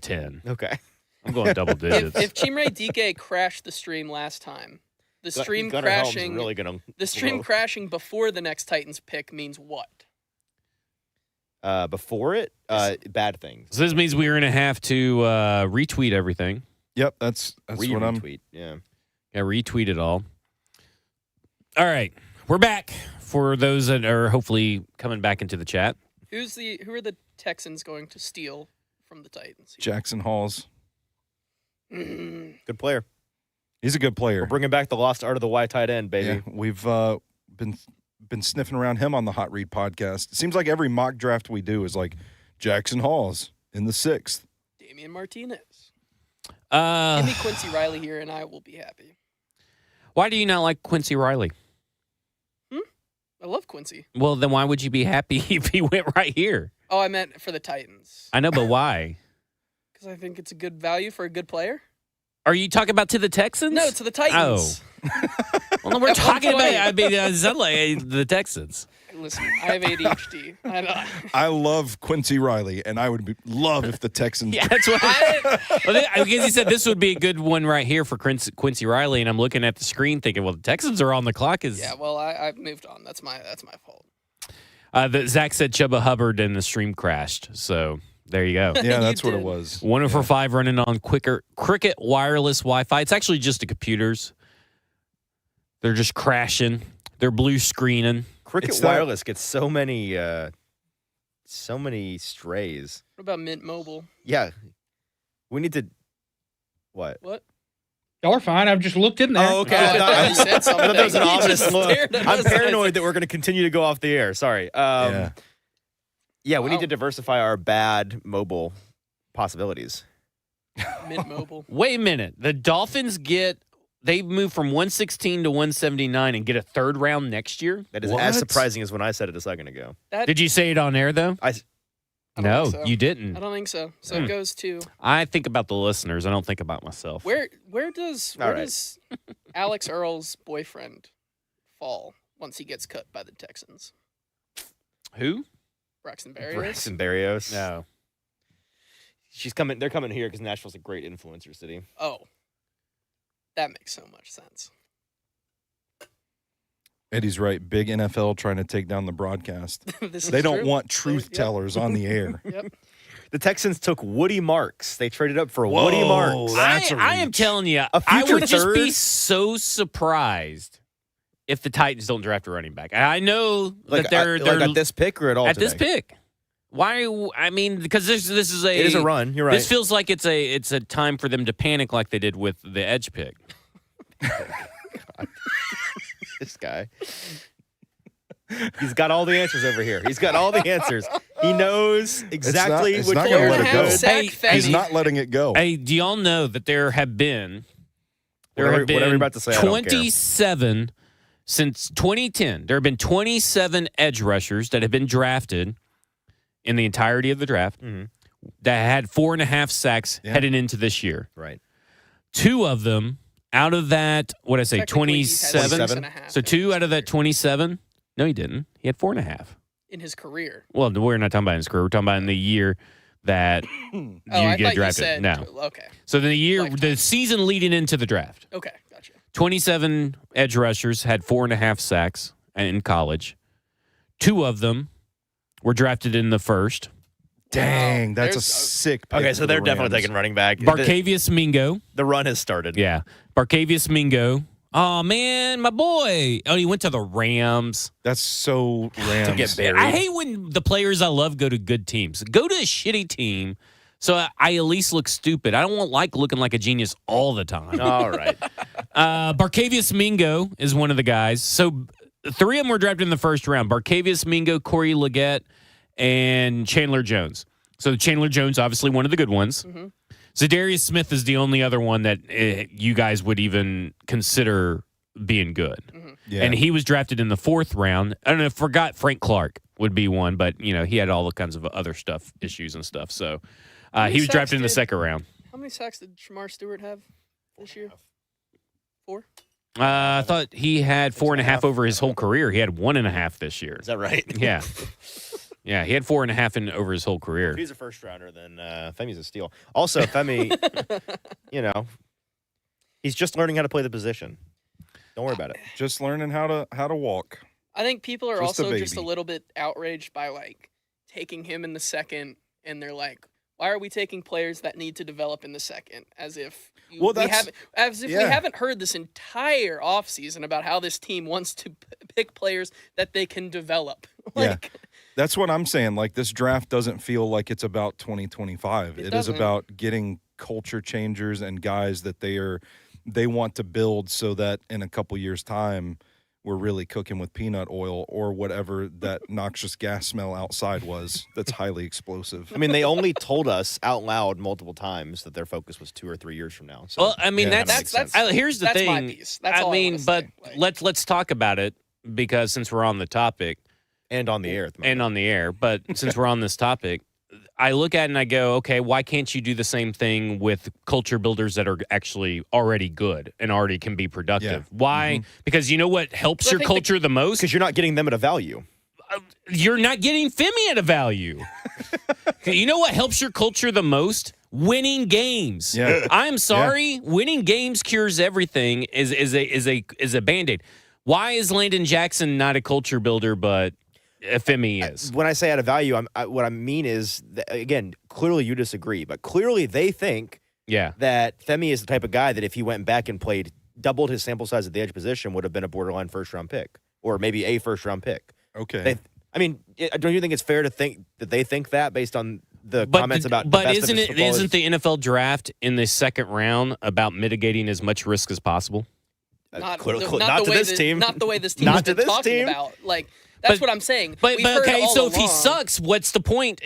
10. Okay. I'm going double digits. If Chimere Dike crashed the stream last time, the stream Gunner Helm's crashing really gonna the stream blow. crashing before the next Titans pick means what? Before it, bad things. So this means we're going to have to retweet everything. Yep, that's what I'm. Retweet. Yeah. Yeah, retweet it all. All right. We're back for those that are hopefully coming back into the chat. Who are the Texans going to steal from the Titans? Jackson Halls. Good player. He's a good player. We're bringing back the lost art of the Y tight end, baby. Yeah, we've been sniffing around him on the Hot Read podcast. It seems like every mock draft we do is like Jackson Halls in the 6th. Damian Martinez. Give me Uh, Quincy Riley here, and I will be happy. why do you not like Quincy Riley? I love Quincy. Well, then why would you be happy if he went right here? Oh, I meant for the Titans. I know, but why? Because I think it's a good value for a good player. Are you talking about to the Texans? No, to the Titans. Well, no, we're At one talking about, point- I mean, it sounds like the Texans. Listen, I have ADHD. I know. I love Quincy Riley, and I would love if the Texans. Yeah, that's what I guess he said this would be a good one right here for Quincy Riley, and I'm looking at the screen thinking, well, the Texans are on the clock. Yeah, well, I've moved on. That's my fault. Zach said Chuba Hubbard and the stream crashed, so there you go. Yeah, that's what it did. was. 1 for 5 running on Cricket wireless Wi-Fi. It's actually just the computers. They're just crashing. They're blue screening. Cricket It's that- Wireless gets so many strays. What about Mint Mobile? Yeah. We need to what? What? Y'all are fine. I've just looked in there. Oh, okay. Oh, I thought you said I thought there was an something. You ominous just look. stared at I'm us. paranoid that we're going to continue to go off the air. Sorry. Yeah. Yeah, we need Wow. to diversify our bad mobile possibilities. Mint Mobile. Wait a minute. The Dolphins they move from 116 to 179 and get a third round next year? That is What? as surprising as when I said it a second ago. Did you say it on air, though? I don't No, think so. you didn't. I don't think so. So it goes to I think about the listeners. I don't think about myself. where does All right. does Alex Earl's boyfriend fall once he gets cut by the Texans? Who? Braxton Berrios. Braxton Berrios. No. They're coming here because Nashville's a great influencer city. Oh, that makes so much sense. Eddie's right. Big NFL trying to take down the broadcast. This They is don't true. want truth Yep. tellers on the air. Yep. The Texans took Woody Marks. They traded up for Woody Marks. That's a I am reach. telling you, A I future would just be third? so surprised if the Titans don't draft a running back. I know that they're at this pick or at all at today? this pick. Why? I mean, because this is a It is a run. You're right. This feels like it's a time for them to panic like they did with the edge pick. This guy. He's got all the answers over here. He's got all the answers. He knows exactly it's which not one gonna to let it go. Sack Hey, He's Fetty. not letting it go. Hey, do y'all know that there have been Whatever you're about to say, I don't care. 27 since 2010. There have been 27 edge rushers that have been drafted in the entirety of the draft that had 4.5 sacks heading into this year. Right. 2 of them out of that, what did I say, Technically, he had 27? 6.5 So in 2 his out of that career. 27? No, he didn't. He had 4.5. in his career. Well, we're not talking about in his career. We're talking about in the year that you I get thought drafted. you said No. okay. So the Lifetime. the season leading into the draft, Okay, gotcha. 27 edge rushers had 4.5 sacks in college. 2 of them were drafted in the first. Dang, that's a There's- sick pick Okay, for so the they're definitely Rams. taking running back. Barcavius Mingo. The run has started. Yeah. Barcavius Mingo. Oh, man, my boy. Oh, he went to the Rams. That's so Rams. To get buried. I hate when the players I love go to good teams. Go to a shitty team so I at least look stupid. I don't like looking like a genius all the time. All right. Barcavius Mingo is one of the guys. So 3 of them were drafted in the first round. Barcavius Mingo, Corey Leggett, and Chandler Jones. So Chandler Jones, obviously one of the good ones. Zadarius Smith is the only other one that you guys would even consider being good. Yeah. And he was drafted in the 4th round. I don't know, forgot Frank Clark would be one, but, you know, he had all the kinds of other stuff, issues and stuff. So many he was sacks drafted in the did- 2nd round. How many sacks did Shamar Stewart have this year? 4? I thought he had 4.5 over his whole career. He had 1.5 this year. Is that right? Yeah. Yeah, he had 4.5 in over his whole career. If he's a first rounder, then Femi's a steal. Also, Femi, he's just learning how to play the position. Don't worry about it. Just learning how to walk. I think people are Just a also just a baby. little bit outraged by like taking him in the second, and they're like, "Why are we taking players that need to develop in the second?" As if Well, we that's- haven't heard this entire offseason about how this team wants to pick players that they can develop. Like, That's what I'm saying. Like, this draft doesn't feel like it's about 2025. It It is doesn't. about getting culture changers and guys that they want to build so that in a couple years' time we're really cooking with peanut oil or whatever that noxious gas smell outside was that's highly explosive. I mean, they only told us out loud multiple times that their focus was 2 or 3 years from now. So Well, I mean, Yeah, that's that makes sense. here's the that's thing. my piece. That's all I wanna but say. Like- let's talk about it because since we're on the topic and on the air at the moment. and on the air, but since we're on this topic, I look at it and I go, okay, why can't you do the same thing with culture builders that are actually already good and already can be productive? Yeah. Why? Because you know what helps But I your think culture the most? Because you're not getting them at a value. You're not getting Femi at a value. You know what helps your culture the most? Winning games. Yeah. I'm sorry, winning games cures everything. Is a Band-Aid. Why is Landon Jackson not a culture builder, but Femi is? When I say at a value, what I mean is, that, again, clearly you disagree, but clearly they think Yeah. that Femi is the type of guy that if he went back and played, doubled his sample size at the edge position, would have been a borderline first-round pick, or maybe a first-round pick. Okay. Don't you think it's fair to think that they think that based on the comments about? the But best of isn't his it football isn't is- the NFL draft in the second round about mitigating as much risk as possible? Not, clearly- the, not, not the to way this that- team. Not the way this team Not has to been this talking team. about. Like, that's But- what I'm saying. But We've heard okay, all so if he along- sucks, what's the point?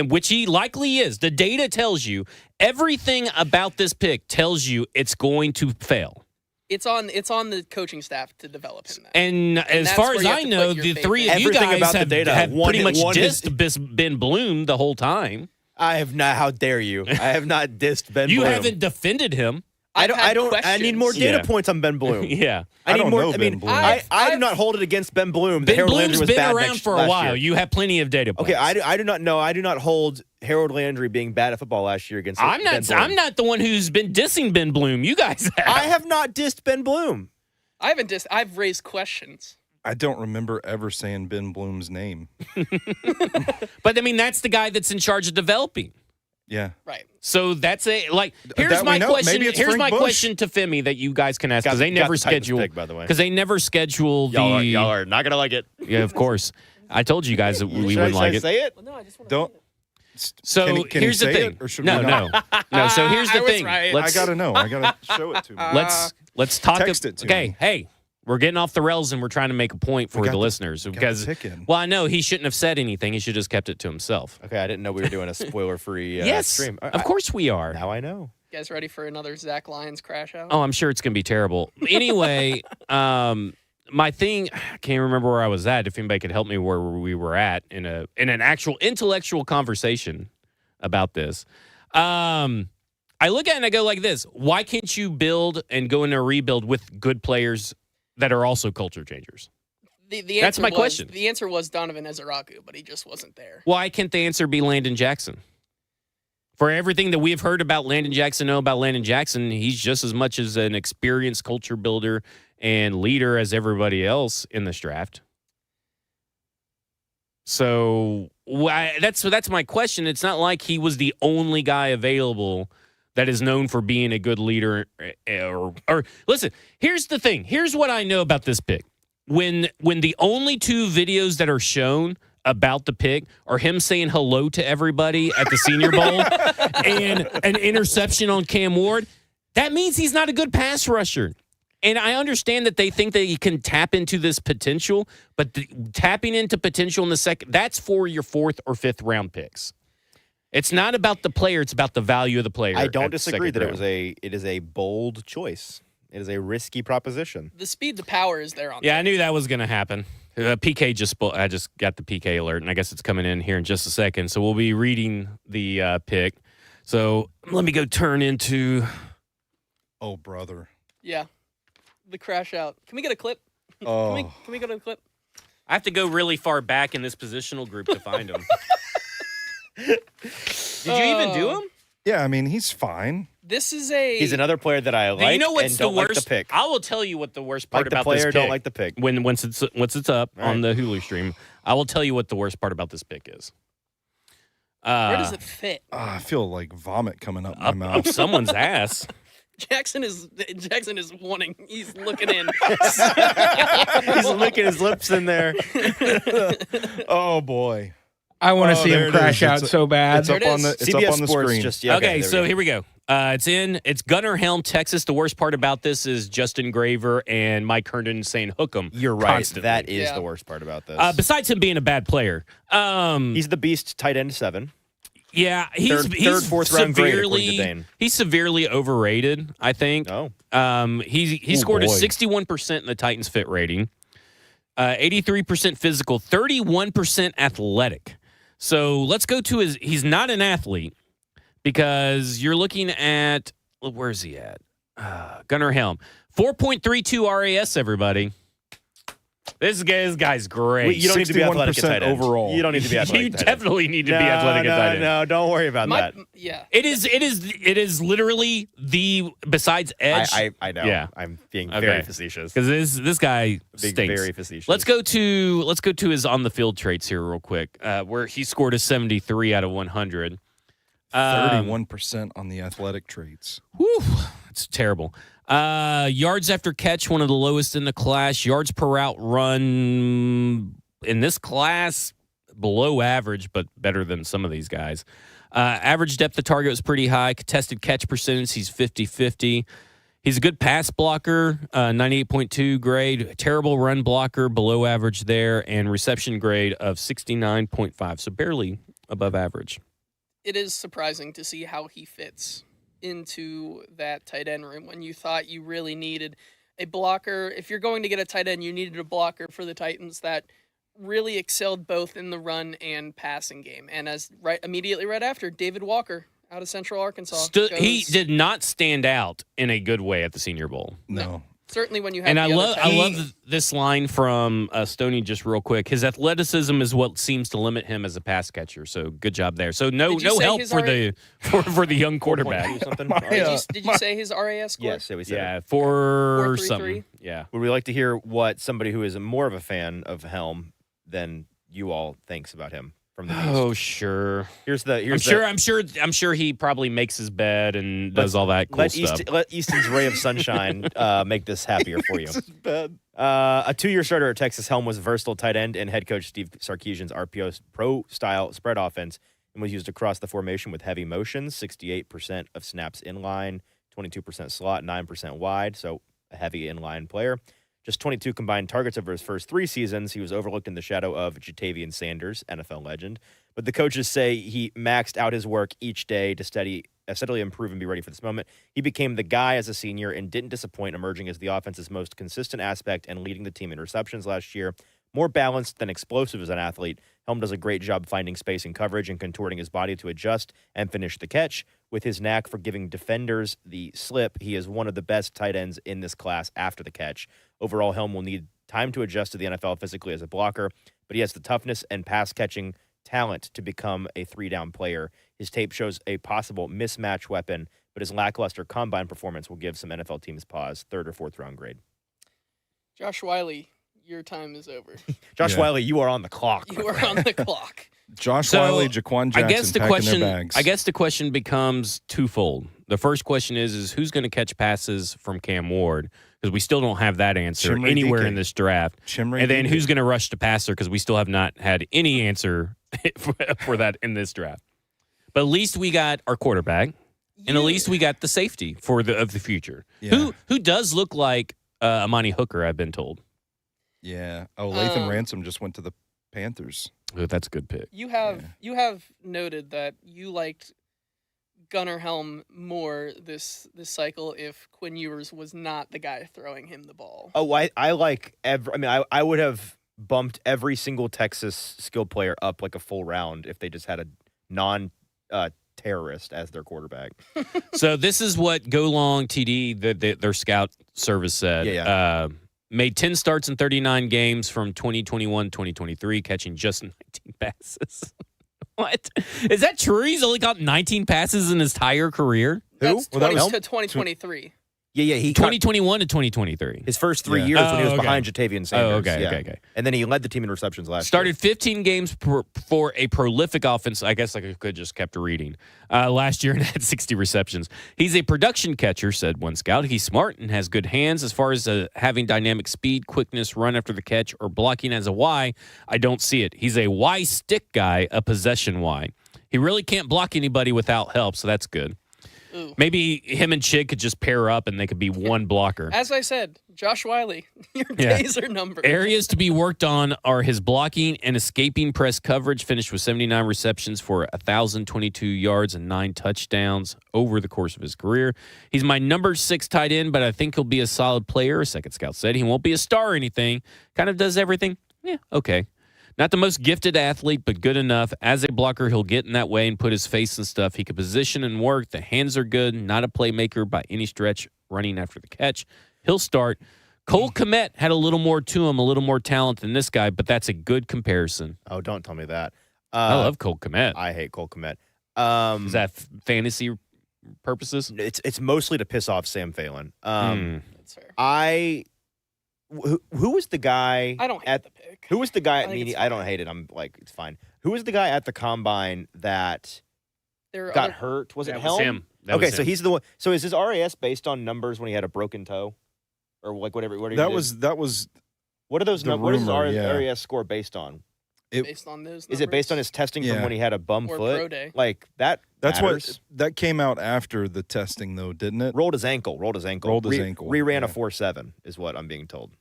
Which he likely is. The data tells you everything about this pick tells you it's going to fail. it's on the coaching staff to develop him. That. And as that's far where as you have I to know, put your the faith three in. of you Everything guys about the have, data, have one- pretty much one is- dissed Ben Bloom the whole time. I have not. How dare you? I have not dissed Ben You Bloom. haven't defended him. I I've don't. had I don't. I need more questions. data Yeah. points on Ben Bloom. Yeah. I need don't more. know I mean, Ben Bloom. I do I've- not hold it against Ben Bloom. that Ben Harold Bloom's Landry was been bad around for a last while. year. You have plenty of data points. Okay, I do not know. I do not hold Harold Landry being bad at football last year against. I'm Ben not. Bloom. I'm not the one who's been dissing Ben Bloom. You guys have. I have not dissed Ben Bloom. I haven't just. I've raised questions. I don't remember ever saying Ben Bloom's name. But I mean, that's the guy that's in charge of developing. Yeah. Right. So that's a like. Here's That we my know. question. Maybe it's Here's Frank my Bush. question to Femi that you guys can ask because they Got never the Titans schedule. pick, by the way. Because they never schedule the. Y'all are not gonna like it. Yeah, of course. I told you guys that we wouldn't like it. Say it. Well, no, I just want Don't. So Can he here's the say thing. it, or should no, we no, not? no. So here's the I was thing. right. Let's I gotta know. I gotta show it to me. let's talk. Text it to okay, me. hey, we're getting off the rails and we're trying to make a point for got the the- listeners got the because. pick in. Well, I know he shouldn't have said anything. He should have just kept it to himself. Okay, I didn't know we were doing a spoiler-free yes, stream. of course we are. Now I know. You guys ready for another Zach Lyons crash out? Oh, I'm sure it's going to be terrible. Anyway, my thing, I can't remember where I was at. If anybody could help me where we were at in an actual intellectual conversation about this. I look at it and I go like this. Why can't you build and go into a rebuild with good players that are also culture changers? The That's answer my was, question. The answer was Donovan Ezeragu, but he just wasn't there. Why can't the answer be Landon Jackson? For everything that we've heard about Landon Jackson, he's just as much as an experienced culture builder and leader as everybody else in this draft. So that's my question. It's not like he was the only guy available that is known for being a good leader. Or listen, here's the thing. Here's what I know about this pick. When the only two videos that are shown about the pick are him saying hello to everybody at the Senior Bowl and an interception on Cam Ward, that means he's not a good pass rusher. And I understand that they think that he can tap into this potential, but tapping into potential in the second, that's for your 4th or 5th round picks. It's not about the player, it's about the value of the player. I don't at disagree second that round. it is a bold choice. It is a risky proposition. The speed to power is there on. Yeah, I knew that was going to happen. PK I just got the PK alert, and I guess it's coming in here in just a second. So we'll be reading the pick. So let me go turn into. Oh, brother. Yeah. The crash out. Can we get a clip? Oh. Can we go to the clip? I have to go really far back in this positional group to find him. Did you even do him? Yeah, I mean, he's fine. This is He's another player that I like You know what's and the don't worst? like the pick. I will tell you what the worst part Like the about player, this pick. don't like the pick. Once it's up All on the Hulu stream, I will tell you what the worst part about this pick is. where does it fit? I feel like vomit coming up my Up mouth. someone's ass. Jackson is wanting. He's looking in. He's licking his lips in there. Oh boy. I want to see there him it crash is. out so bad. It's up There it on the is. it's CBS up on the Sports screen. just Okay, there so we go. here we go. It's Gunner Helm, Texas. The worst part about this is Justin Graver and Mike Herndon saying hook 'em. You're right. Constantly. That is Yeah. the worst part about this. Besides him being a bad player, He's the beast tight end 7. yeah, he's Third, fourth round grade, according to Dane. he's severely overrated. I think. Oh. He Oh, scored a boy. 61% in the Titans fit rating, 83% physical, 31% athletic. So let's go to his. He's not an athlete because you're looking at where's he at? Gunner Helm, 4.32 RAS. Everybody, this guy's great. You don't need to be athletic at 61% tight end. overall. You don't need to be athletic. You at tight end. definitely need to be athletic at tight end. No, don't worry about that. Yeah. It is literally the besides edge. I know. Yeah. I'm being Okay. very facetious. Because this guy Being stinks. very facetious. Let's go to his on the field traits here real quick, where he scored a 73 out of 100. 31% on the athletic traits. Whew, it's terrible. Yards after catch, one of the lowest in the class. Yards per route run in this class, below average, but better than some of these guys. Average depth of target was pretty high. Contested catch percentage, he's 50-50. He's a good pass blocker, 98.2 grade. Terrible run blocker, below average there. And reception grade of 69.5, so barely above average. It is surprising to see how he fits into that tight end room when you thought you really needed a blocker. If you're going to get a tight end, you needed a blocker for the Titans that really excelled both in the run and passing game. And immediately right after, David Walker out of Central Arkansas. He goes- did not stand out in a good way at the Senior Bowl. No. Certainly when you have And the I other tight end. love this line from Stoney just real quick. His athleticism is what seems to limit him as a pass catcher. So good job there. So no Did you say help his for the young quarterback. 4.2 something. Did you say his RAS score? Yes, yeah, we said it. Yeah, for 4.33. something. Yeah. Would we like to hear what somebody who is more of a fan of Helm than you all thinks about him from the Beast? Oh sure. I'm I'm sure he probably makes his bed and does all that cool stuff. Let Easton's ray of sunshine make this happier for you. A 2-year starter at Texas, Helm was a versatile tight end and head coach Steve Sarkisian's RPO pro-style spread offense and was used across the formation with heavy motions, 68% of snaps inline, 22% slot, 9% wide, so a heavy inline player. Just 22 combined targets over his first 3 seasons. He was overlooked in the shadow of Jatavian Sanders, NFL legend. But the coaches say he maxed out his work each day to steadily improve and be ready for this moment. He became the guy as a senior and didn't disappoint, emerging as the offense's most consistent aspect and leading the team in receptions last year. More balanced than explosive as an athlete, Helm does a great job finding space and coverage and contorting his body to adjust and finish the catch. With his knack for giving defenders the slip, he is one of the best tight ends in this class after the catch. Overall, Helm will need time to adjust to the NFL physically as a blocker, but he has the toughness and pass-catching talent to become a 3-down player. His tape shows a possible mismatch weapon, but his lackluster combine performance will give some NFL teams pause. 3rd or 4th round grade. Josh Wiley, your time is over. Josh Yeah. Wiley, you are on the clock. You are on the clock. Josh So, Wiley, Jaquan Jackson I guess the packing question their bags. I guess the question becomes twofold. The first question is who's going to catch passes from Cam Ward, because we still don't have that answer Chimere anywhere DK. in this draft. Chimere And then DK. who's going to rush the passer, because we still have not had any answer for that in this draft. But at least we got our quarterback, and at least we got the safety of the future. Yeah. Who does look like Amani Hooker, I've been told. Yeah. Oh, Lathan Ransom just went to the Panthers. Ooh, that's a good pick. You have noted that you liked Gunner Helm more this cycle if Quinn Ewers was not the guy throwing him the ball. Oh, I like I would have bumped every single Texas skill player up like a full round if they just had a non-terrorist as their quarterback. So this is what Go Long TD, their scout service said. Yeah. Made 10 starts in 39 games from 2021-2023, catching just 19 passes. What? Is that true? He's only caught 19 passes in his entire career? That's Well, that 20 was- to 2023. Yeah, he caught 2021 to 2023. his first 3 Yeah. years when he was Oh, okay. behind Jatavian Sanders. Oh, okay, yeah. okay. And then he led the team in receptions last Started year. 15 games for a prolific offense. I guess I could just kept reading. Last year and had 60 receptions. He's a production catcher, said one scout. He's smart and has good hands. As far as having dynamic speed, quickness, run after the catch, or blocking as a Y, I don't see it. He's a Y stick guy, a possession Y. He really can't block anybody without help, so that's good. Ooh. Maybe him and Chig could just pair up and they could be one blocker. As I said, Josh Wiley, your Yeah. days are numbered. Areas to be worked on are his blocking and escaping press coverage. Finished with 79 receptions for 1,022 yards and 9 touchdowns over the course of his career. He's my number 6 tight end, but I think he'll be a solid player. A second scout said he won't be a star or anything. Kind of does everything. Yeah, okay. Not the most gifted athlete, but good enough. As a blocker, he'll get in that way and put his face and stuff. He can position and work. The hands are good. Not a playmaker by any stretch, running after the catch. He'll start. Cole Kmet had a little more to him, a little more talent than this guy, but that's a good comparison. Oh, don't tell me that. I love Cole Kmet. I hate Cole Kmet. Is that fantasy purposes? It's mostly to piss off Sam Phelan. That's fair. Who was the guy? I don't hate at the pick. Who was the guy I at think media? it's I don't fine. hate it. I'm like, it's fine. Who was the guy at the combine that There are got other, hurt? Was it That Helm? was him. That Okay, was so him. he's the one. So is his RAS based on numbers when he had a broken toe, or like whatever? What That was What are those? the What is his rumor, yeah. RAS score based on? based on those. Is it based on his testing from Yeah. when he had a bum Or foot? pro day. Like that. that's matters. what that came out after the testing though, didn't it? Rolled his ankle. Rolled his ankle. Rolled his ankle, Reran a yeah. 4.7 is what I'm being told.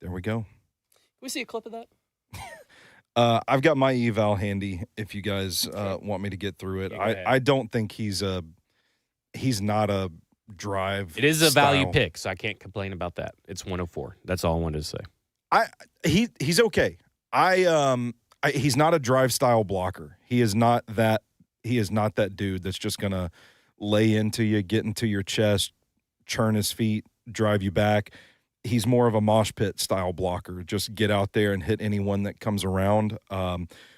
There we go. Can we see a clip of that? I've got my eval handy if you guys want me to get through it. Yeah, go ahead. I don't think he's not a drive. It is a value style. pick, so I can't complain about that. It's 104. That's all I wanted to say. He's okay. He's not a drive style blocker. He is not that dude that's just gonna lay into you, get into your chest, churn his feet, drive you back. He's more of a mosh pit style blocker. Just get out there and hit anyone that comes around.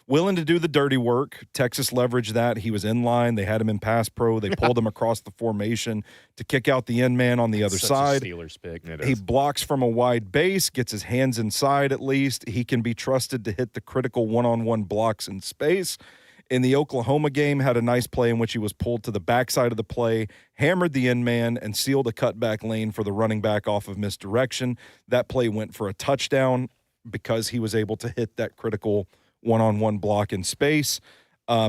Willing to do the dirty work. Texas leveraged that. He was in line. They had him in pass pro. They pulled him across the formation to kick out the end man on the other Such side. a Steelers pick. He blocks from a wide base, gets his hands inside at least. He can be trusted to hit the critical one-on-one blocks in space. In the Oklahoma game, had a nice play in which he was pulled to the backside of the play, hammered the end man, and sealed a cutback lane for the running back off of misdirection. That play went for a touchdown because he was able to hit that critical one-on-one block in space.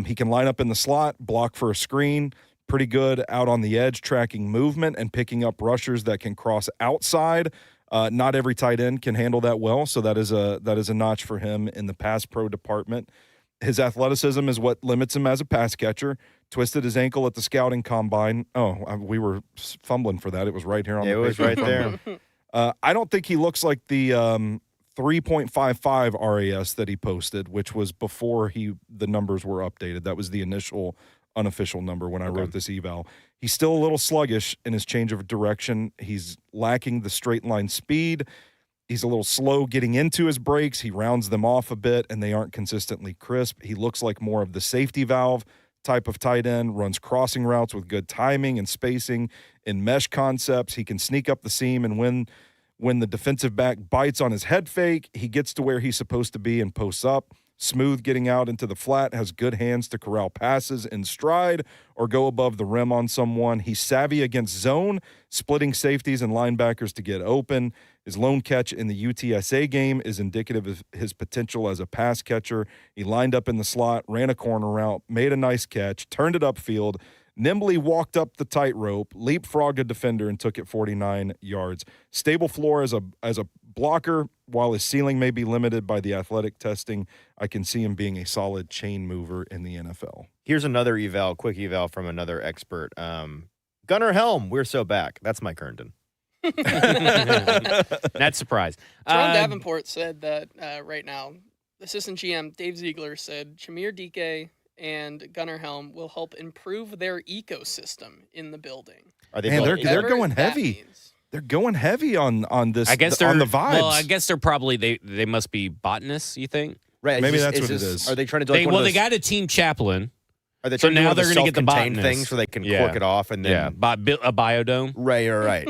He can line up in the slot, block for a screen, pretty good out on the edge, tracking movement and picking up rushers that can cross outside. Not every tight end can handle that well, so that is a notch for him in the pass pro department. His athleticism is what limits him as a pass catcher. Twisted his ankle at the scouting combine. Oh, we were fumbling for that. It was right here on Yeah, the it was paper. right there. I don't think he looks like the 3.55 RAS that he posted, which was before the numbers were updated. That was the initial unofficial number when I wrote this eval. He's still a little sluggish in his change of direction. He's lacking the straight line speed. He's a little slow getting into his breaks. He rounds them off a bit, and they aren't consistently crisp. He looks like more of the safety valve type of tight end, runs crossing routes with good timing and spacing in mesh concepts. He can sneak up the seam, and when the defensive back bites on his head fake, he gets to where he's supposed to be and posts up. Smooth getting out into the flat, has good hands to corral passes in stride or go above the rim on someone. He's savvy against zone, splitting safeties and linebackers to get open. His lone catch in the UTSA game is indicative of his potential as a pass catcher. He lined up in the slot, ran a corner route, made a nice catch, turned it upfield, nimbly walked up the tightrope, leapfrogged a defender, and took it 49 yards. Stable floor as a blocker. While his ceiling may be limited by the athletic testing, I can see him being a solid chain mover in the NFL. Here's another quick eval from another expert. Gunner Helm, we're so back. That's Mike Herndon. Not surprised. Jerome Davenport said that right now, assistant GM Dave Ziegler said Shamir Dike and Gunner Helm will help improve their ecosystem in the building. Are they Man, both- they're Whatever going that heavy. means. They're going heavy on this. I guess they're on the vibes. Well, I guess they're probably they must be botanists. You think? Right. Maybe that's what it is. Are they trying to do like one of They those, got a team chaplain. Are they so trying to do now one of they're gonna get the self-contained botanist. things so they can Yeah. cork it off and then a biodome. right.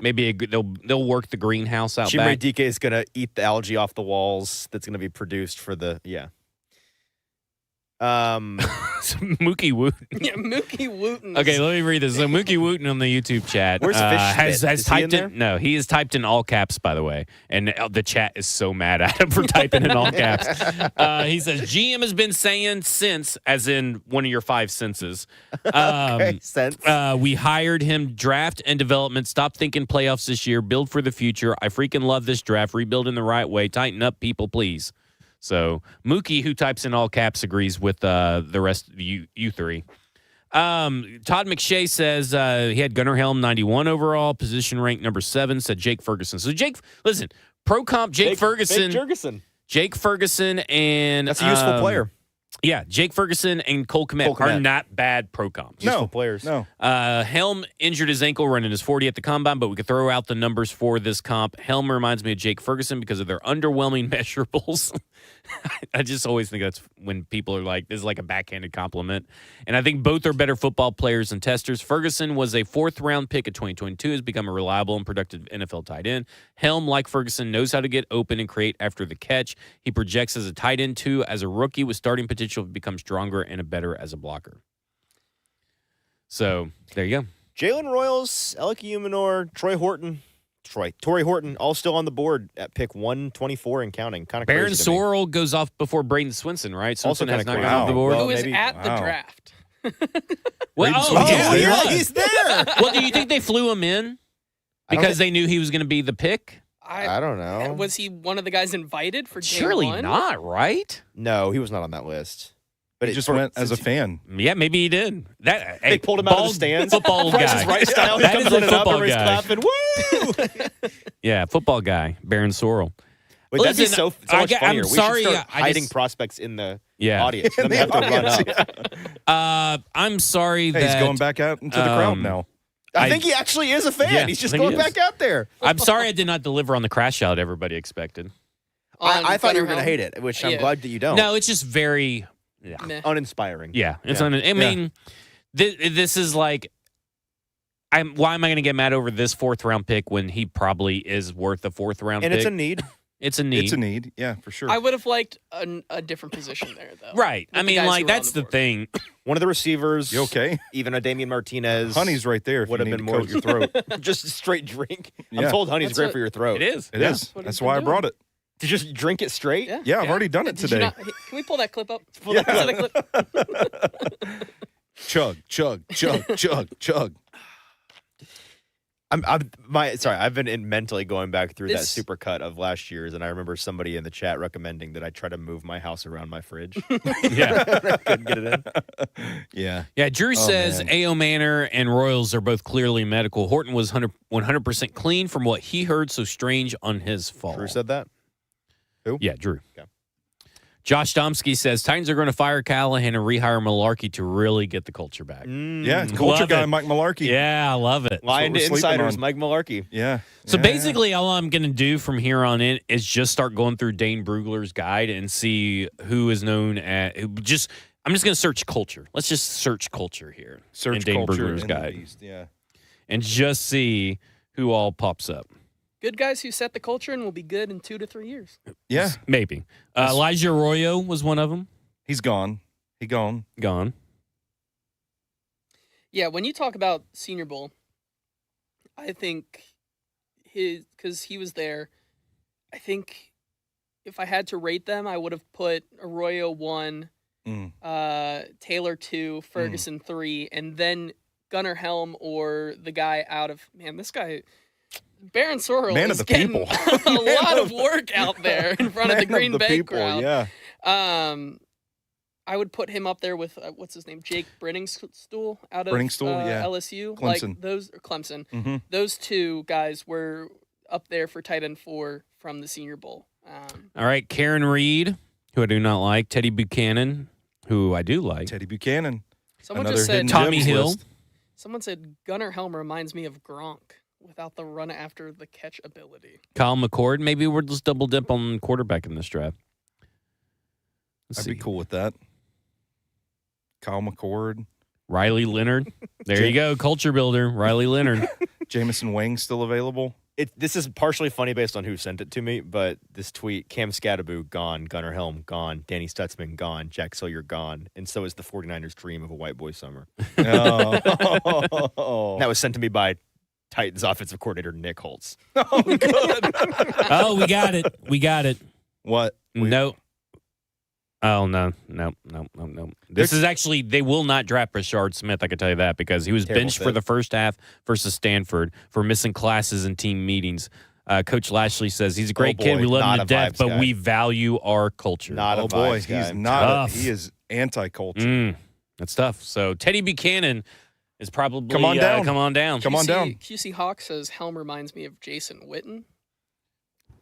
Maybe they'll work the greenhouse out Chimere back. DK is gonna eat the algae off the walls that's gonna be produced for the Mookie Wooten. Yeah, Mookie Wooten. Okay, let me read this. So Mookie Wooten on the YouTube chat Where's Fish has Spit? Is he typed in in. No, he is typed in all caps, by the way, and the chat is so mad at him for typing in all caps. He says GM has been saying since, as in one of your 5 senses. okay, sense. We hired him, draft and development. Stop thinking playoffs this year. Build for the future. I freaking love this draft. Rebuild in the right way. Tighten up, people, please. So Mookie, who types in all caps, agrees with the rest of you three. Todd McShay says he had Gunner Helm 91 overall, position rank number 7. Said Jake Ferguson. So listen, pro comp Jake Ferguson. Jake Ferguson and That's a useful player. Yeah, Jake Ferguson and Cole Kmet are not bad pro comps. Useful players. No. Helm injured his ankle running his 40 at the combine, but we could throw out the numbers for this comp. Helm reminds me of Jake Ferguson because of their underwhelming measurables. I just always think that's when people are like, this is like a backhanded compliment. And I think both are better football players and testers. Ferguson was a 4th-round pick of 2022, has become a reliable and productive NFL tight end. Helm, like Ferguson, knows how to get open and create after the catch. He projects as a tight end, too, as a rookie with starting potential to become stronger and better as a blocker. So, there you go. Jalen Royals, Alec Umanor, Torrey Horton, all still on the board at pick 124 and counting. Kind of crazy. Baron Sorrell goes off before Braden Swinson, right? Also Swinson has kinda not crazy. gone off the board. Well, Who is maybe- at the draft? Well, Braden Swinson. he was. he's there. Well, do you think they flew him in because they knew he was going to be the pick? I don't know. Was he one of the guys invited for day Surely one? not, right? No, he was not on that list. But He just went as a fan. Yeah, maybe he did. They pulled him out of the stands. Football Price guy. is Right style. He That comes is a running up, football everybody's guy. clapping. Woo! Yeah, football guy, Baron Sorrell. Wait, that'd be Listen, so much I'm funnier. sorry, we should start I hiding just- prospects in the Yeah. audience. Then they have to run up. I'm sorry Hey, that he's going back out into the crowd now. I think he actually is a fan. Yeah, He's just I think going he is. back out there. I'm sorry I did not deliver on the crash out everybody expected. I thought you Gunner were going to Helm? hate it, which I'm Yeah. glad that you don't. No, it's just very Meh. Uninspiring. Yeah, it's Yeah. I mean, this is like, why am I going to get mad over this 4th-round pick when he probably is worth a 4th-round And pick? it's a need. It's a need. It's a need. Yeah, for sure. I would have liked a different position there, though. Right. With I the mean, guys like, who were on that's the the board. thing. One of the receivers. You okay? Even a Damian Martinez. Honey's right there if would you have need been to more coat your throat. just straight drink. Yeah. I'm told honey's That's great what- for your throat. It is. It Yeah. is. what That's he's why I been brought doing. it. To just drink it straight. Yeah, I've already done it Did you today. not- can we pull that clip up? Pull Yeah. that clip. Chug, chug, chug, chug, chug. I've been mentally going back through that This- super cut of last year's, and I remember somebody in the chat recommending that I try to move my house around my fridge. Yeah. I couldn't get it in. Yeah. Yeah, Drew says man. A.O. Manor and Royals are both clearly medical. Horton was 100% clean from what he heard, so strange on his fall. Drew said that. Yeah, Drew. Okay. Josh Domsky says Titans are going to fire Callahan and rehire Malarkey to really get the culture back. Yeah, Love culture guy it. Mike Malarkey. Yeah, I love it. Lying we're to sleeping insiders, on. Mike Malarkey. Yeah. So Yeah. basically, all I'm going to do from here on in is just start going through Dane Brugler's guide and see who is known at. I'm just going to search culture. Let's just search culture here. Search in Dane culture Brugler's in the guide East, yeah. and just see who all pops up. Good guys who set the culture and will be good in 2 to 3 years. Yeah. Maybe. Elijah Arroyo was one of them. He's gone. He gone. Gone. Yeah, when you talk about Senior Bowl, I think because he was there, I think if I had to rate them, I would have put Arroyo 1, Taylor 2, Ferguson 3, and then Gunner Helm or the guy out of this guy. Baron Sorrell Man is of the getting people. a lot of work out there in front of the Green Bay people, crowd. Yeah. I would put him up there with what's his name, Jake Brenningstool out of Brenningstool, yeah. LSU, Clemson. like those or Clemson. Mm-hmm. Those two guys were up there for tight end 4 from the Senior Bowl. All right. Karen Reed, who I do not like. Teddy Buchanan, who I do like. Teddy Buchanan. Someone Another just said hidden Tommy gems Hill. list. Someone said Gunner Helm reminds me of Gronk. without the run after the catch ability. Kyle McCord. Maybe we'll just double dip on quarterback in this draft. I'd be cool with that. Kyle McCord. Riley Leonard. There you go. Culture builder. Riley Leonard. Jameson Wang still available? This is partially funny based on who sent it to me, but this tweet, Cam Scatteraboo, gone. Gunner Helm, gone. Danny Stutzman, gone. Jack Sawyer, gone. And so is the 49ers' dream of a white boy summer. Oh. That was sent to me by Titans offensive coordinator Nick Holtz. Oh, good. Oh, we got it. We got it. What? No. Oh, no. This is actually, they will not draft Rashard Smith, I can tell you that, because he was Terrible benched fit. for the first half versus Stanford for missing classes and team meetings. Coach Lashley says he's a great boy, kid. We love not him to a death, vibes but guy. we value our culture. Not a Oh, boy. vibes guy. He's not. Tough. He is anti-culture. That's tough. So Teddy Buchanan is probably Come on down. Come on down. Come on down. QC Hawk says Helm reminds me of Jason Witten.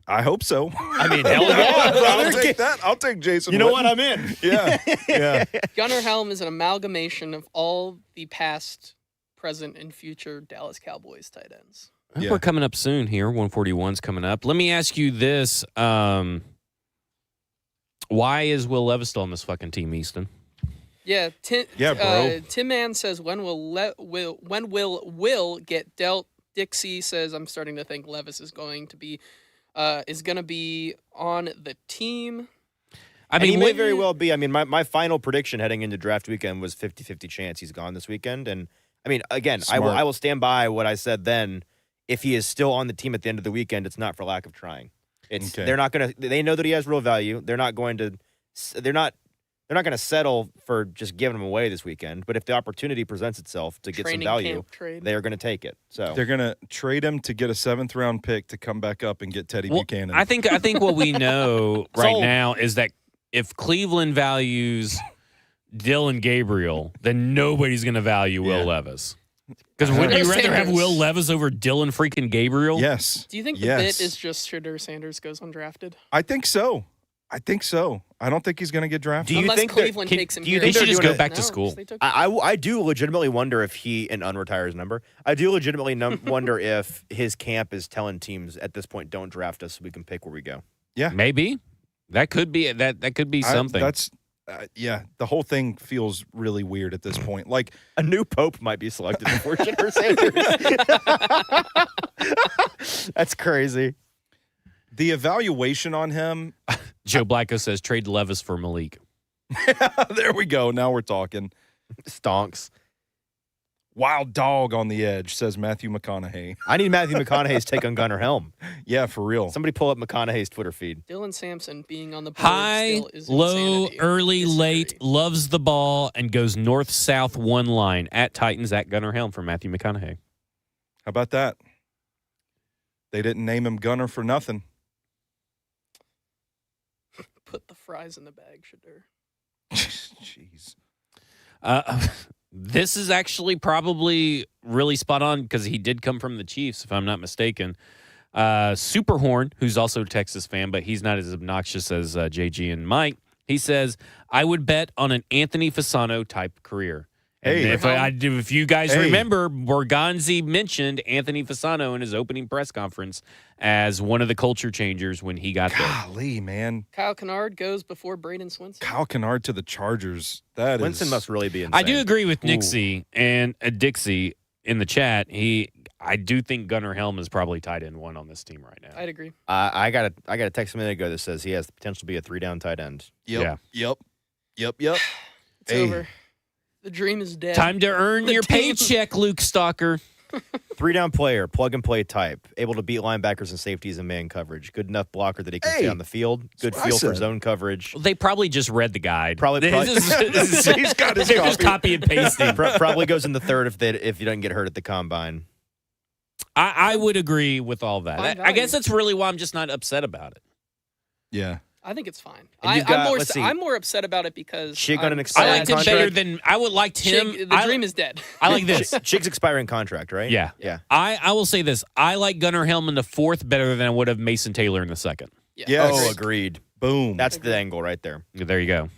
I hope so. I mean, hell yeah, I'll brother. take that. I'll take Jason. You know Witten. what? I'm in. Yeah. Yeah. Gunner Helm is an amalgamation of all the past, present, and future Dallas Cowboys tight ends. I think Yeah. We're coming up soon here. 141's coming up. Let me ask you this. Why is Will Levis still on this fucking team, Easton? Yeah, Yeah, bro. Tim Mann says when will get dealt. Dixie says I'm starting to think Levis is going to be on the team. I And he mean, may when- very well be. I mean, my final prediction heading into draft weekend was 50-50 chance he's gone this weekend. And I mean, again, I Smart. will stand by what I said then. If he is still on the team at the end of the weekend, it's not for lack of trying. It's Okay. they're not gonna. They know that he has real value. They're not going to. They're not going to settle for just giving him away this weekend. But if the opportunity presents itself to get some Training value, camp trade. they are going to take it. So They're gonna trade him to get a 7th round pick to come back up and get Teddy Well, Buchanan. I think what we know right Sold. now is that if Cleveland values Dylan Gabriel, then nobody's going to value Will Yeah. Levis. Because would you rather have Will Levis over Dylan freaking Gabriel? Yes. Do you think the Yes. bit is just Shadur Sanders goes undrafted? I think so. I don't think he's gonna get drafted. Do you Unless think that- Cleveland takes him do you here. think He should they're just doing go it- back to No, school. they took- I do legitimately wonder if he and unretire his number. I do legitimately wonder if his camp is telling teams at this point, don't draft us so we can pick where we go. Maybe. That could be that could be something. Yeah. The whole thing feels really weird at this point. Like, A new pope might be selected before Shadur Sanders. That's crazy. the evaluation on him. Joe Blacko says trade Levis for Malik. There we go. Now we're talking. Stonks. Wild dog on the edge, says Matthew McConaughey. I need Matthew McConaughey's take on Gunner Helm. Yeah, for real. Somebody pull up McConaughey's Twitter feed. Dylan Sampson being on the board High, still is low, insanity. early, Disagree. late, loves the ball, and goes north-south one line at Titans at Gunner Helm for Matthew McConaughey. How about that? They didn't name him Gunner for nothing. Put the fries in the bag, Shadur. Jeez. This is actually probably really spot on because he did come from the Chiefs, if I'm not mistaken. Superhorn, who's also a Texas fan, but he's not as obnoxious as JG and Mike. He says, I would bet on an Anthony Fasano type career. And Hey. if you guys Hey. remember, Borgonzi mentioned Anthony Fasano in his opening press conference as one of the culture changers when he got there. Golly, man. Kyle Kennard goes before Braden Swinson. Kyle Kennard to the Chargers. That is. Winston must really be insane. I do agree with Nixie and Dixie in the chat. I do think Gunner Helm is probably tight end one on this team right now. I'd agree. I got a text a minute ago that says he has the potential to be a 3-down tight end. Yep. Yeah. Yep. It's Hey. over. The dream is dead. Time to earn The your team- paycheck, Luke Stalker. 3-down player, plug and play type, able to beat linebackers and safeties in man coverage. Good enough blocker that he can Hey, stay on the field. Good that's what I feel for said. zone coverage. They probably just read the guide. Probably- He's got his They're just copy and pasting. Probably goes in the third if he doesn't get hurt at the combine. I would agree with all that. Fine I guess value. that's really why I'm just not upset about it. Yeah. I think it's fine. And you've got- let's see. I'm more upset about it because Shig got an I'm I expiring liked him sad. better contract. than I would liked him. Shig, the dream is dead. I like this. Chig's expiring contract, right? Yeah. Yeah. I will say this. I like Gunner Helm in the fourth better than I would have Mason Taylor in the second. Yes. Oh, agreed. Boom. That's the angle right there. There you go.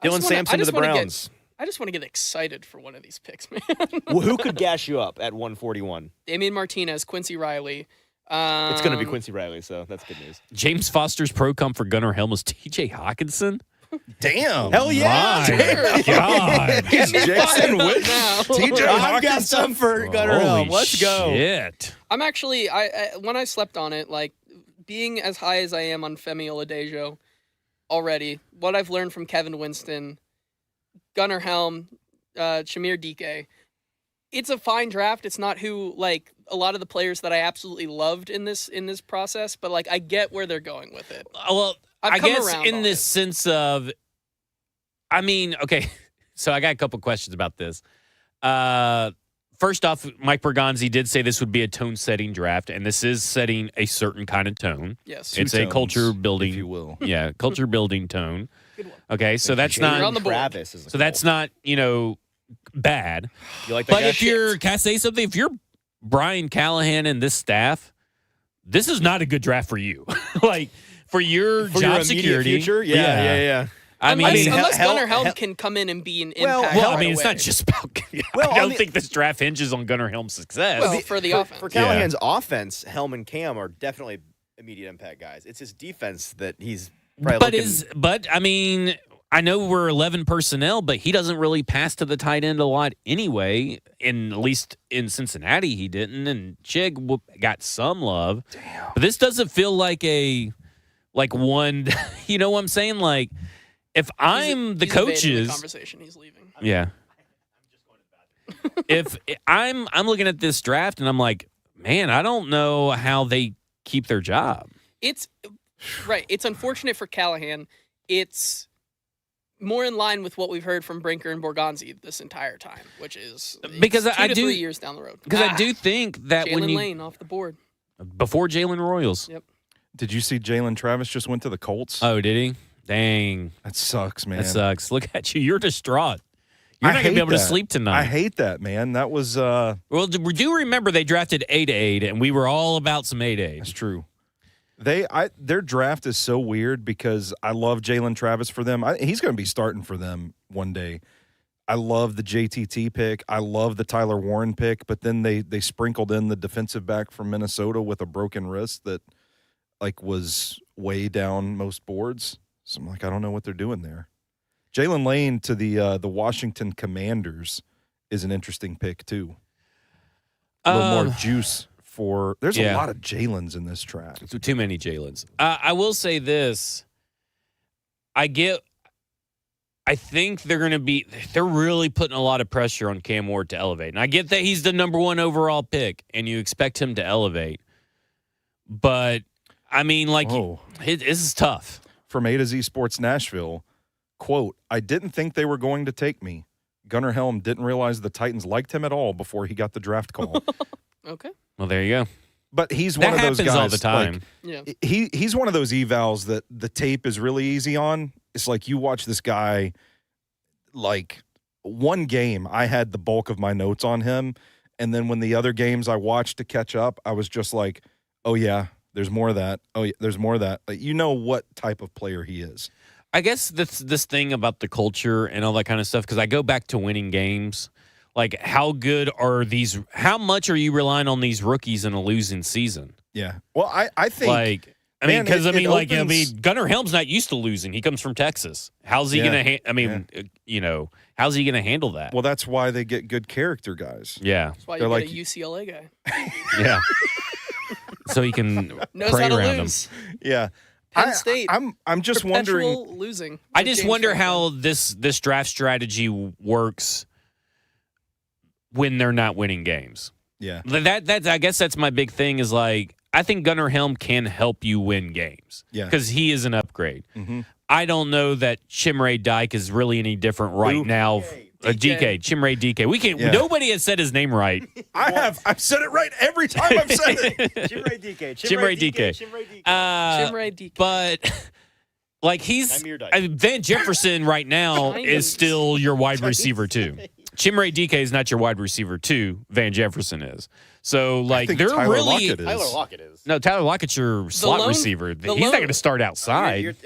I Dylan just wanna- Sampson I to just the wanna Browns. I I just want to get excited for one of these picks, man. Well, who could gas you up at 141? Damian Martinez, Quincy Riley. It's going to be Quincy Riley, so that's good news. James Foster's pro comp for Gunner Helm was T.J. Hawkinson. Damn. Hell yeah! My God. Get me Jason fired up Witt. now. TJ I've got Hawkinson. some for Gunner Helm. Let's go. Shit. I'm actually, I when I slept on it, like being as high as I am on Femi Oladejo already, what I've learned from Kevin Winston, Gunner Helm, Shamir Dike, it's a fine draft. It's not who like a lot of the players that I absolutely loved in this process, but like I get where they're going with it. Well, I've I come guess around in on this it. sense of, I mean, okay, so I got a couple questions about this. First off, Mike Bergonzi did say this would be a tone-setting draft, and this is setting a certain kind of tone. Yes. It's a Two tones, culture-building, if you will. Yeah, culture-building tone. Good one. Okay, so that's You're on not, the board. Travis is so that's not, bad. You like that But guy? if you're, can I say something? If you're Brian Callahan and this staff, this is not a good draft for you. Like, for your For job your immediate security. future? Yeah. I mean, unless Hell- Gunner Helm Hell- can come in and be an Well, impact. well, I right mean, it's away. not just about. Well, I don't on the- think this draft hinges on Gunner Helm's success. Well, for the offense. For Callahan's offense, Helm and Cam are definitely immediate impact guys. It's his defense that he's probably but I mean, I know we're 11 personnel, but he doesn't really pass to the tight end a lot anyway. At least in Cincinnati, he didn't, and Chig got some love. Damn. But this doesn't feel like one. You know what I'm saying? Like, if I'm the He's evading coaches, the conversation. He's leaving. yeah. If I'm looking at this draft and I'm like, man, I don't know how they keep their job. It's right. It's unfortunate for Callahan. It's more in line with what we've heard from Brinker and Borgonzi this entire time, which is Because it's I 2 to do- 3 years down the road. Because I do think that when Jalen you Lane off the board. before Jalen Royals. Yep. Did you see Jalen Travis just went to the Colts? Oh, did he? Dang, That sucks, man. that sucks. Look at you. You're distraught. You're I not gonna be hate able to that. sleep tonight. I hate that, man. That was Well, do remember they drafted 8-8, and we were all about some 8-8. that's true. Their draft is so weird because I love Jalen Travis for them. He's going to be starting for them one day. I love the JTT pick. I love the Tyler Warren pick, but then they sprinkled in the defensive back from Minnesota with a broken wrist that like was way down most boards. So I'm like, I don't know what they're doing there. Jalen Lane to the Washington Commanders is an interesting pick too. A little more juice for. There's yeah. a lot of Jalen's in this draft. Too many Jalen's. I will say this. I think they're really putting a lot of pressure on Cam Ward to elevate. And I get that he's the number 1 overall pick and you expect him to elevate. But, I mean, like, Whoa. this is tough. From A to Z Sports Nashville, quote, I didn't think they were going to take me. Gunner Helm didn't realize the Titans liked him at all before he got the draft call. Okay. Well, there you go. But he's That one of those happens guys. all the time. Yeah. Like, he's one of those evals that the tape is really easy on. It's like you watch this guy, like one game, I had the bulk of my notes on him. And then when the other games I watched to catch up, I was just like, oh, yeah, there's more of that. Oh, yeah, there's more of that. Like, you know what type of player he is. I guess this thing about the culture and all that kind of stuff, because I go back to winning games. Like, how much are you relying on these rookies in a losing season? Yeah. Well, I think. Like, Man, because it opens- Gunner Helm's not used to losing. He comes from Texas. How's he Yeah. gonna? How's he gonna handle that? Well, that's why they get good character guys. Yeah, That's why you They're get like- a UCLA guy. yeah. So he can Knows pray how to around him. lose. Yeah. Penn State. I'm just wondering. Perpetual losing. I with just James wonder Franklin. how this draft strategy works when they're not winning games. Yeah. That's I guess that's my big thing is like I think Gunner Helm can help you win games. Yeah. Because he is an upgrade. Mm-hmm. I don't know that Chimray Dyke is really any different right Who? now. DK, Chimray DK. We can't. Yeah. Nobody has said his name right. I've said it right every time I've said it. Chimray DK. Chimray DK. Chimray DK. Chimray DK. But like he's Amir Dyke. Van Jefferson right now Kind is of. still your wide receiver too. Chimere DK is not your wide receiver 2. Van Jefferson is. So, like, think they're Tyler really Lockett is. Tyler Lockett is. No, Tyler Lockett's your slot lone- receiver. the He's not lone- going to start outside.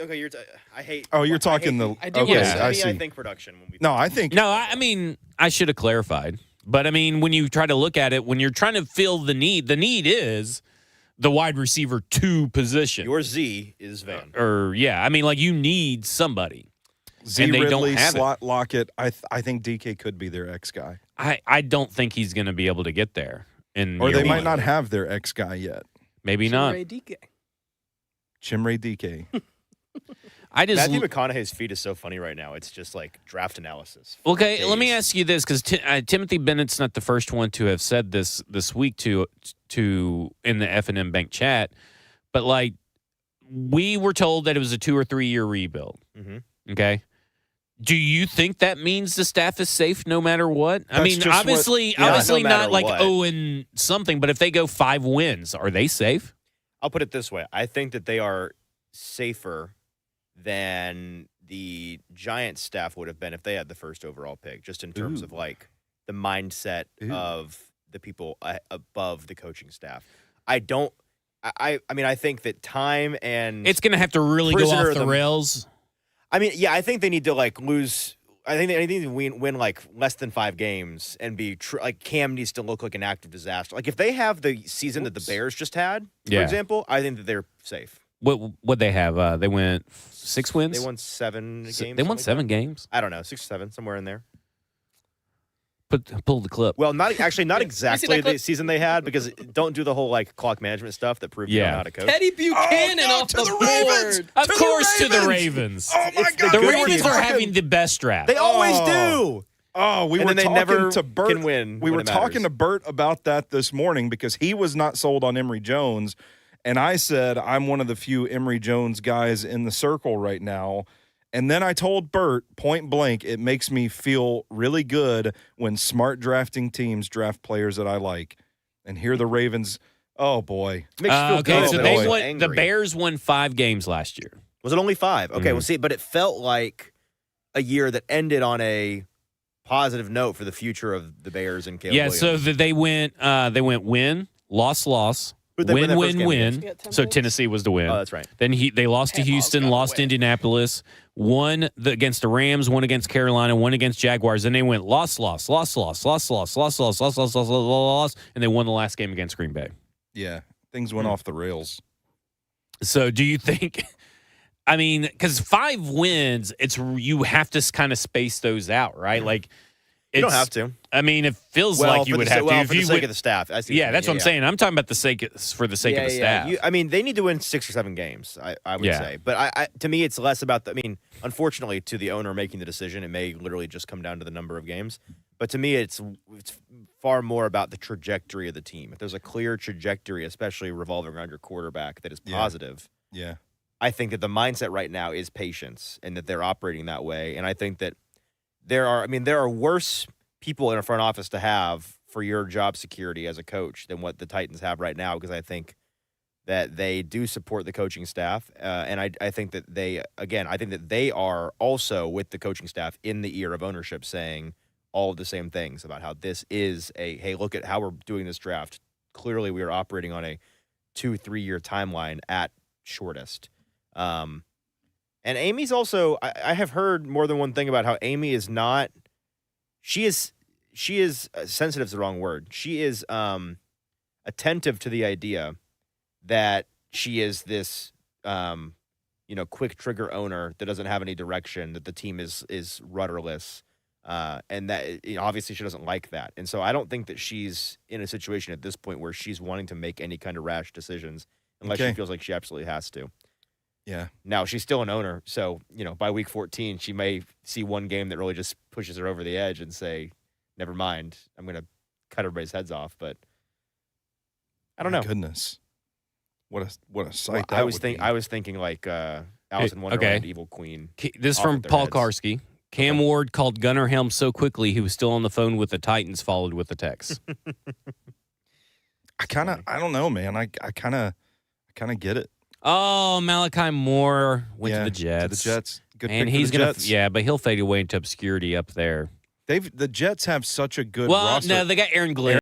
I hate. Oh, you're I talking hate the. the- I do okay, wanna say- I I see. think production. When we No, I think. No, I mean, I should have clarified. But, I mean, when you try to look at it, when you're trying to fill the need is the wide receiver 2 position. your Z is Van. Or, yeah, I mean, like, you need somebody. Z and they don't Ridley, have it. slot Lockett. I think DK could be their X guy, I don't think he's going to be able to get there. or they might not have their X guy yet. Maybe not. Ray DK. Chimere DK. I just Matthew McConaughey's feed is so funny right now. It's just like draft analysis. for Okay, let me days. ask you this, because Timothy Bennett's not the first one to have said this week to in the F&M Bank chat, but like we were told that it was a 2 or 3 year rebuild. Mhm. Okay, do you think that means the staff is safe no matter what? I That's mean, just obviously, yeah, obviously no matter not like what. 0 and something, but if they go 5 wins, are they safe? I'll put it this way. I think that they are safer than the Giants staff would have been if they had the first overall pick, just in terms of like the mindset Ooh. of the people above the coaching staff. I mean, I think that time and It's going to have to really go Prisoner off of the the- rails. I mean, yeah, I think they need to like lose. I think they need to win like less than 5 games and be like Cam needs to look like an active disaster. Like if they have the season that the Bears just had, for Yeah. example, I think that they're safe. What they have? They went 6 wins. They won 7 games. They won something 7 like games. that. I don't know, 6 or 7, somewhere in there. Pull the clip. Well, not exactly that clip? the season they had because don't do the whole like clock management stuff that proves you don't know how to coach. Teddy Buchanan no, off to the the board. Ravens! Of To the course, to the Ravens! Ravens. Oh my It's God! The good Ravens for are you. having the best draft. They always Oh. do. Oh, we And were then they talking never to Bert. can win We when were it talking matters. to Bert about that this morning because he was not sold on Emory Jones, and I said I'm one of the few Emory Jones guys in the circle right now. And then I told Bert point blank, it makes me feel really good when smart drafting teams draft players that I like. And here the Ravens. Oh boy, Makes you feel Okay, good, so but they also won. angry. The Bears won 5 games last year. Was it only 5? Okay, Mhm. well, see, but it felt like a year that ended on a positive note for the future of the Bears and Caleb Yeah, Williams. so they went win, loss, Who'd they win win, their first game against? Yeah, 10 So wins. Tennessee was the win. Oh, that's right. Then they lost to Panthers Houston, gotta lost to win. Indianapolis, won against the Rams, won against Carolina, won against Jaguars. Then they went loss, and they won the last game against Green Bay. yeah, things went off the rails. So do you think? I mean, because 5 wins, you have to kind of space those out, right? Like You don't it's- have to. I mean, it feels like you for would the, have well, to for if the you sake win. of the staff. I see Yeah, that's what I'm saying. I'm talking about the sake of the staff. I mean, they need to win 6 or 7 games, I would Yeah. say. But to me, it's less about I mean, unfortunately, to the owner making the decision, it may literally just come down to the number of games. But to me, it's far more about the trajectory of the team. If there's a clear trajectory, especially revolving around your quarterback, that is Yeah. positive, Yeah, I think that the mindset right now is patience and that they're operating that way. And I think that there are worse people in a front office to have for your job security as a coach than what the Titans have right now, because I think that they do support the coaching staff. And I think that I think that they are also with the coaching staff in the ear of ownership saying all of the same things about how this is hey, look at how we're doing this draft. Clearly we are operating on a 2-3 year timeline at shortest. And Amy's also, I have heard more than one thing about how Amy is not, she is sensitive is the wrong word. She is attentive to the idea that she is this, quick trigger owner that doesn't have any direction, that the team is rudderless. And that obviously she doesn't like that. And so I don't think that she's in a situation at this point where she's wanting to make any kind of rash decisions unless Okay. she feels like she absolutely has to. yeah. Now, she's still an owner, so, by week 14, she may see one game that really just pushes her over the edge and say, never mind, I'm going to cut everybody's heads off, but I don't My know. Goodness, what a Well, sight I that was would be. I was thinking like Alice in Wonderland, Evil Queen. This is Off from with their Paul heads. Karski. Cam Ward called Gunner Helm so quickly he was still on the phone with the Titans, followed with the text. I don't know, man. I kind of get it. Oh, Malachi Moore went Yeah, to the Jets. To the Jets. Good And pick for he's the gonna, Jets. yeah, but he'll fade away into obscurity up there. The Jets have such a good Well, roster. no, they got Aaron Glenn.